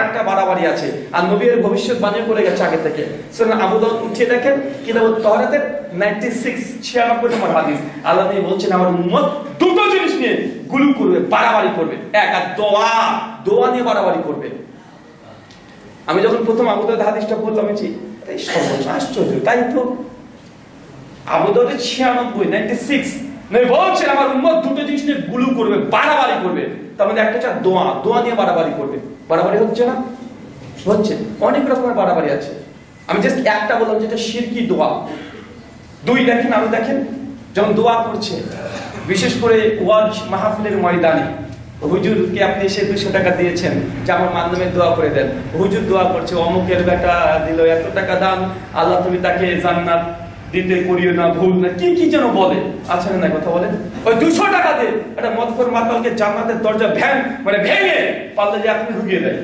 আরেকটা বাড়াবাড়ি আছে, আর নবী এর ভবিষ্যৎবাণী করে গেছে আগে থেকে। সুনান আবু দাউদ উঠিয়ে দেখেন কিতাবুত তাহরাতের 96 নম্বর হাদিস, আল্লাহ নবী বলছেন আমার উম্মত দুটো জিনিস নিয়ে গুলু করবে, বাড়াবাড়ি করবে। এক, আর দোয়া নিয়ে বাড়াবাড়ি করবে। আমি যখন প্রথম আবু দাউদ হাদিসটা বললাম এই সর্বোচ্চ আশ্চর্য, তাই তো আবু দাউদের 96 নবী বলছেন আমার উম্মত দুটো জিনিস নিয়ে গুলু করবে, বাড়াবাড়ি করবে। তার মধ্যে একটা হচ্ছে দোয়া নিয়ে বাড়াবাড়ি করবে। বাড়াবাড়ি হচ্ছে না? হচ্ছে। অনেক রকমের বাড়াবাড়ি আছে, আমি জাস্ট একটা বললাম যেটা শিরকি দোয়া। দুই, দেখেন আরো দেখেন, যখন দোয়া করছে বিশেষ করে ওয়াজ মাহফিলের ময়দানে, হুজুরকে আপনি এসে 200 টাকা দিয়েছেন যে আমার মাধ্যমে দোয়া করে দেন, হুজুর দোয়া করছে অমুকের বেটা দিল এত টাকা দান, আল্লাহ তুমি তাকে জান্নাত দিতে করিও না, ভুল না, কি কি যেন বলে, আচ্ছা না কথা বলেন। ওই 200 টাকা দিয়ে একটা মদখোর মাতালকে জান্নাতের দরজা ভেঙে পাল্লা দিয়ে আপনি ঢুকিয়ে দেয়।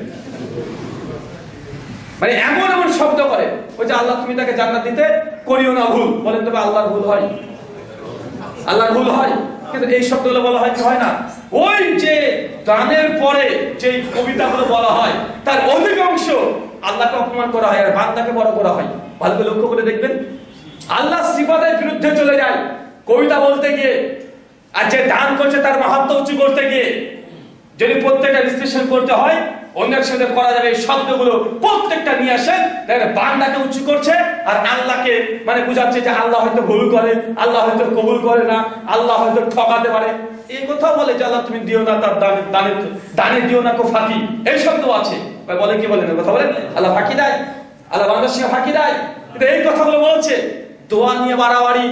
মানে এমন এমন শব্দ করে, ওই যে আল্লাহ তুমি তাকে জান্নাত দিতে করিও না ভুল, বলেন তবে আল্লাহর ভুল হয়? আল্লাহর ভুল হয়? কিন্তু এই শব্দগুলো বলা হয় কি হয় না? ওই যে গানের পরে যে কবিতাগুলো বলা হয় তার অধিকাংশ আল্লাহকে অপমান করা হয় আর বান্দাকে বড় করা হয়। ভালো করে লক্ষ্য করে দেখবেন, আল্লাহ সিফাতের বিরুদ্ধে চলে যায় কবিতা বলতে গিয়ে, আর যে দান করছে তার মাহাত্ম উঁচু করতে গিয়ে। যদি প্রত্যেকটা বিশ্লেষণ করতে হয় অন্যের সাথে করা যাবে, এই শব্দগুলো প্রত্যেকটা নিয়ে আসেন, বান্দাকে উঁচু করছে আর আল্লাহকে মানে বুঝাচ্ছে যে আল্লাহ হয়তো ভুল করে, আল্লাহ হয়তো কবুল করে না, আল্লাহ হয়তো ঠকাতে পারে। এই কথা বলে যে আল্লাহ তুমি দিও না তার দানে দিও না কো ফাঁকি, এই শব্দ আছে। বলে কি বলেন কথা বলেন, আল্লাহ ফাঁকি দেয়, আল্লাহ বান্দার সঙ্গে ফাঁকি দেয়। কিন্তু এই কথাগুলো বলছে দোয়া নিয়ে বাড়াবাড়ি।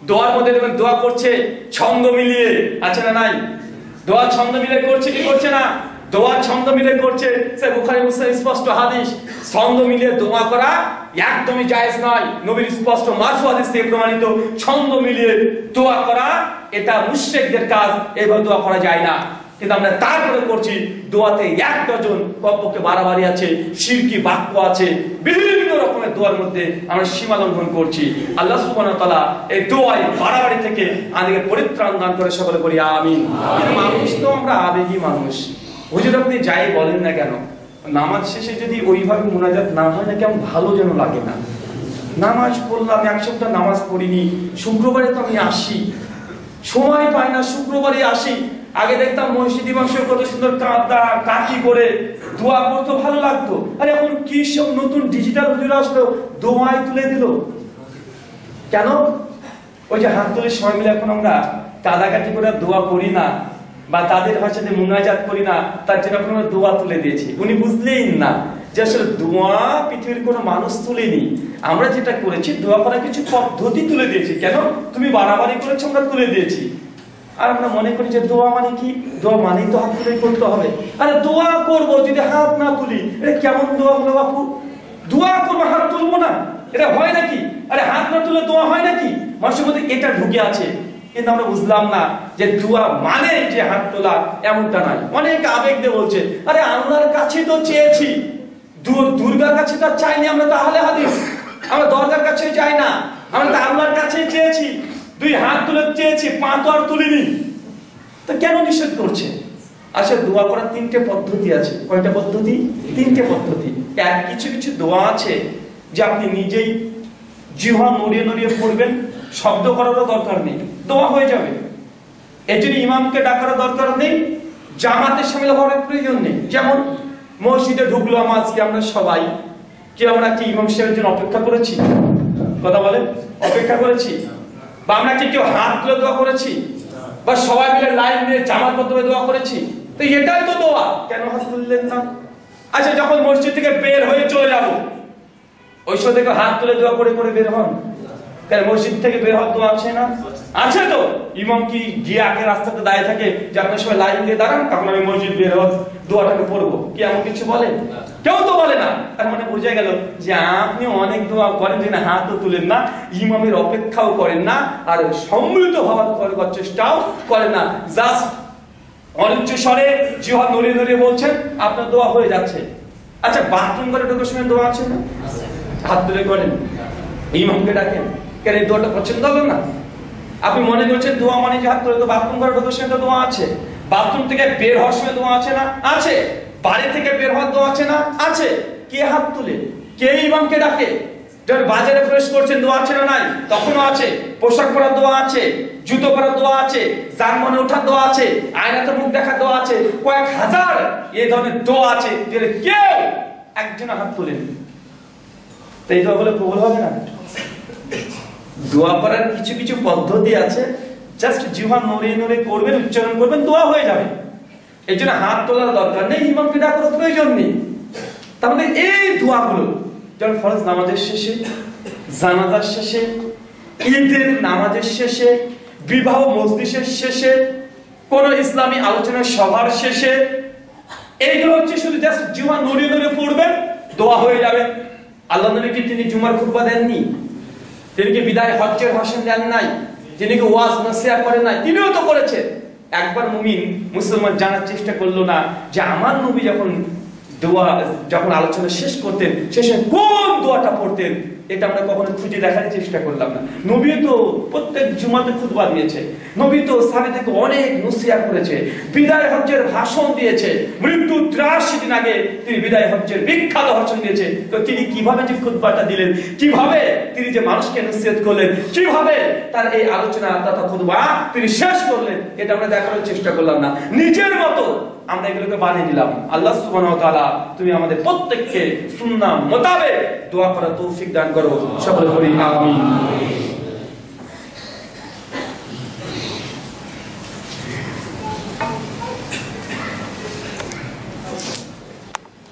দোয়ার মধ্যে দেখবেন দোয়া করছে ছন্দ মিলিয়ে, আছে না নাই? দোয়া ছন্দ মিলিয়ে করছে কি করছে না? দোয়া ছন্দ মিলিয়ে করছে। সে বুখারী মুসলিম স্পষ্ট হাদিস, ছন্দ মিলিয়ে দোয়া করা একদমই জায়েজ নয়। নবীর স্পষ্ট মারফু হাদিস থেকে প্রমাণিত, ছন্দ মিলিয়ে দোয়া করা এটা মুশরিকদের কাজ, এইভাবে দোয়া করা যায় না। কিন্তু আমরা তারপরে করছি দোয়াতে 1 ডজন কমপক্ষে বাড়াবাড়ি আছে, শিরকি বাক্য আছে, বিভিন্ন রকমের দোয়ার মধ্যে আমরা সীমা লঙ্ঘন করছি। আল্লাহ সুবহানাহু ওয়া তাআলা এই দোয়ায় বাড়াবাড়ি থেকে আমাদেরকে পরিত্রাণ দান করে সকলে বলি আমিন। কিন্তু মানুষ তো আমরা আবেগী মানুষ। হুজুর আপনি যাই বলেন না কেন, নামাজ শেষে যদি ওইভাবে মুনাজাত না হয় না কেমন ভালো যেন লাগে না। নামাজ পড়লাম, 1 সপ্তাহ নামাজ পড়িনি, শুক্রবারে তো আমি আসি, সময় পাই না, শুক্রবারে আসি। আগে দেখতাম মসজিদ ইমাম কত সুন্দর কাকি করে দোয়া করতো, ভালো লাগতো। আর এখন কি সব নতুন ডিজিটাল হুজুর আসলো, দোয়ায় তুলে দিল কেন? ওই যে হাত তুলে সবাই মিলে এখন আমরা কাদাকাটি করে দোয়া করি না, বা তাদের ভাষাতে মুনাজাত করি না, তার জন্য এখন আমরা দোয়া তুলে দিয়েছি। উনি বুঝলেই না যে আসলে দোয়া পৃথিবীর কোনো মানুষ তুলেনি, আমরা যেটা করেছি দোয়া করার কিছু পদ্ধতি তুলে দিয়েছি। কেন? তুমি বাড়াবাড়ি করেছো, আমরা তুলে দিয়েছি। আর আমরা মনে করি যে দোয়া মানে কি? দোয়া মানেই তো হাত তুলে করতে হবে। আরে দোয়া করবো যদি হাত না তুলি, এটা কেমন দোয়া হলো বাপু? দোয়া করবো হাত তুলবো না, এটা হয় নাকি? আরে হাত না তুলে দোয়া হয় নাকি? মানুষের মধ্যে এটা ঢুকে আছে, কিন্তু আমরা বুঝলাম না যে দোয়া মানে যে হাত তোলা এমনটা নয়। অনেক আবেগ দিয়ে বলছে আরে আল্লাহর কাছে তো চেয়েছি, দুর্গার কাছে তো চাইনি, আমরা তো আহলে হাদিস, আমরা দরগার কাছে চাই না, আমরা তো আল্লাহর কাছে চেয়েছি। 2 হাত তুলে চেয়েছি, পা তো আর তুলিনি, তো কেন নিষেধ করছে? আসলে দোয়া করার 3টে পদ্ধতি আছে। কয়টা পদ্ধতি? 3টে পদ্ধতি। কিছু কিছু দোয়া আছে যে আপনি নিজেই জিহ্বা নড়িয়ে নড়িয়ে পড়বেন, শব্দ করারও দরকার নেই, দোয়া হয়ে যাবে। এর জন্য ইমামকে ডাকার দরকার নেই, জামাতে শামিল হওয়ার প্রয়োজন নেই। যেমন মসজিদে ঢুকলাম আজকে আমরা সবাই, আমরা কি ইমাম সাহেবের জন্য অপেক্ষা করেছি? কথা বলেন, অপেক্ষা করেছি? বা আমরা কি কেউ হাত তুলে দোয়া করেছি? বা সবাই মিলে লাইন দিয়ে জামাত মাধ্যমে দোয়া করেছি? তো এটাই তো দোয়া, কেন হাত তুললেন না? আচ্ছা যখন মসজিদ থেকে বের হয়ে চলে যাব, ওই সময় থেকে হাত তুলে দোয়া করে করে বের হন? কেন মসজিদ থেকে বের হওয়ার দোয়া আছে না? আছে তো। ইমাম কি গিয়ে আগে রাস্তাতে দাঁড়িয়ে থাকে যে আপনার সবাই লাইন দিয়ে দাঁড়ান, তখন আমি মসজিদ বের হওয়ার দোয়াটাকে পড়বো? কি এমন কিছু বলে? কেউ তো বলে না। তার মানে বোঝা গেল যে আপনি অনেক দোয়া করেন যে হাতও তুলেন না, ইমামের অপেক্ষাও করেন না, আর সম্মিলিত হওয়ার চেষ্টাও করেন না। জাস্ট অনিচ্ছ স্বরে জিহ্বা নড়িয়ে নড়িয়ে বলছেন, আপনার দোয়া হয়ে যাচ্ছে। আচ্ছা বাথরুম করে ঢোকার সময় দোয়া আছে না? হাত তুলে করেন, ইমামকে ডাকেন, কেন এই দোয়াটা পছন্দ হলো না? আপনি মনে করছেন দোয়া মানে যে হাত তুলে, তো বাথরুম করে ঢোকার সময় তো দোয়া আছে, বাথরুম থেকে বের হওয়ার সময় দোয়া আছে না? আছে। বাড়ি থেকে বের হওয়ার দোয়া আছে না? আছে। কে হাত তুলে? কে ইমামকে ডাকে? যখন বাজারে প্রবেশ করছেন দোয়া আছে না? নাই। তখনও আছে। পোশাক পরার দোয়া আছে, জুতো পরার দোয়া আছে, যানবাহনে ওঠার দোয়া আছে, আয়নাতে মুখ দেখার দোয়া আছে, কয়েক হাজার এই ধরনের দোয়া আছে, যে কেউ একজন হাত তোলেন। তো এই দোয়া বলে কবুল হবে না? দোয়া করার কিছু কিছু পদ্ধতি আছে, জাস্ট জিহ্বা নড়িয়ে নড়িয়ে করবেন, উচ্চারণ করবেন, দোয়া হয়ে যাবে। এই জন্য হাত তোলার দরকার নেই, ইমামকে ডাকার প্রয়োজন নেই। তাহলে এই দোয়াগুলো যেমন ফরজ নামাজের শেষে, জানাজার শেষে, ঈদের নামাজের শেষে, বিবাহ মজলিসের শেষে, কোন ইসলামী আলোচনার সভার শেষে, এইগুলো হচ্ছে শুধু জাস্ট জিহ্বা নড়িয়ে নড়িয়ে পড়বেন, দোয়া হয়ে যাবে। আল্লাহ নবী কি তিনি জুমার খুতবা দেননি? তিনি কি বিদায় হজ্জের ভাষণ দেন নাই? তিনি কি ওয়াজ নসিহত করেন নাই? তিনিও তো করেছেন। একবার মুমিন মুসলমান জানার চেষ্টা করলো না যে আমার নবী যখন আলোচনা শেষ করতেন শেষে কোন দোয়াটা পড়তেন? এটা আমরা কখনো খুঁজে দেখার চেষ্টা করলাম না। নবী তো প্রত্যেক জুমাতে খুতবা দিয়েছে, নবী তো সাহাবীদেরকে অনেক নসিহত করেছে, বিদায় হজ্জের ভাষণ দিয়েছে, মৃত্যু 83 দিন আগে তিনি বিদায় হজ্জের বিখ্যাত ভাষণ দিয়েছে। তো তিনি কিভাবে যে খুতবাটা দিলেন, কিভাবে তিনি যে মানুষকে নসিহত করলেন, কিভাবে তার এই আলোচনা তথা খুতবা তিনি শেষ করলেন, এটা আমরা দেখার চেষ্টা করলাম না। নিজের মতো আমরা এগুলোকে বানিয়ে দিলাম। আল্লাহ সুবহানাহু ওয়া তাআলা তুমি আমাদের প্রত্যেককে সুন্নাহ মোতাবেক দোয়া করার তৌফিক দান করো, সকলে বলি আমিন।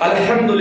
আলহামদুলিল্লাহ।